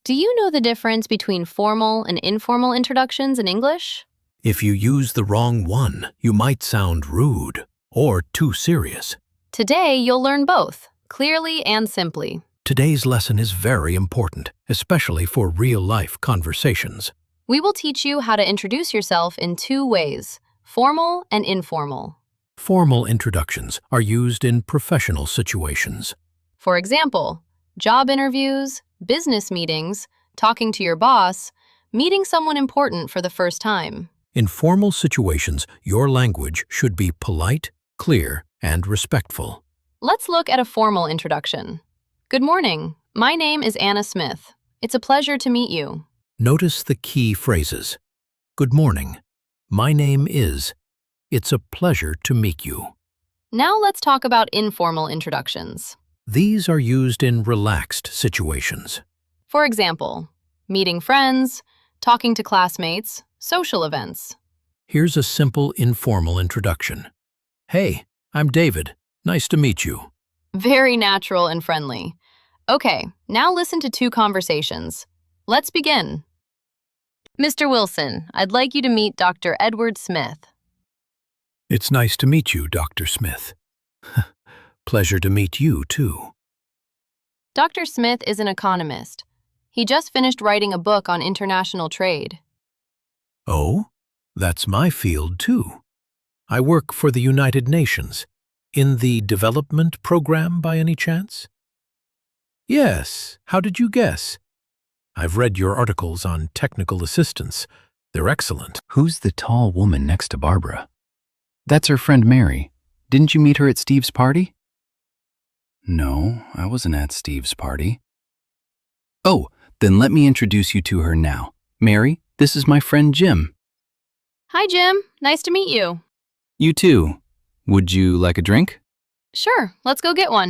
Do you know the difference between formal and informal introductions in English? If you use the wrong one, you might sound rude or too serious. Today, you'll learn both, clearly and simply. Today's lesson is very important, especially for real-life conversations. We will teach you how to introduce yourself in two ways, formal and informal. Formal introductions are used in professional situations. For example, job interviews, business meetings, talking to your boss, meeting someone important for the first time. In formal situations, your language should be polite, clear, and respectful. Let's look at a formal introduction. Good morning. My name is Anna Smith. It's a pleasure to meet you. Notice the key phrases. Good morning. My name is. It's a pleasure to meet you. Now let's talk about informal introductions. These are used in relaxed situations. For example, meeting friends, talking to classmates, social events. Here's a simple informal introduction. Hey, I'm David. Nice to meet you. Very natural and friendly. Okay, now listen to two conversations. Let's begin. Mr. Wilson, I'd like you to meet Dr. Edward Smith. It's nice to meet you, Dr. Smith. Pleasure to meet you, too. Dr. Smith is an economist. He just finished writing a book on international trade. Oh, that's my field, too. I work for the United Nations. In the development program, by any chance? Yes, how did you guess? I've read your articles on technical assistance. They're excellent. Who's the tall woman next to Barbara? That's her friend Mary. Didn't you meet her at Steve's party? No, I wasn't at Steve's party. Oh, then let me introduce you to her now. Mary, this is my friend Jim. Hi, Jim. Nice to meet you. You too. Would you like a drink? Sure, let's go get one.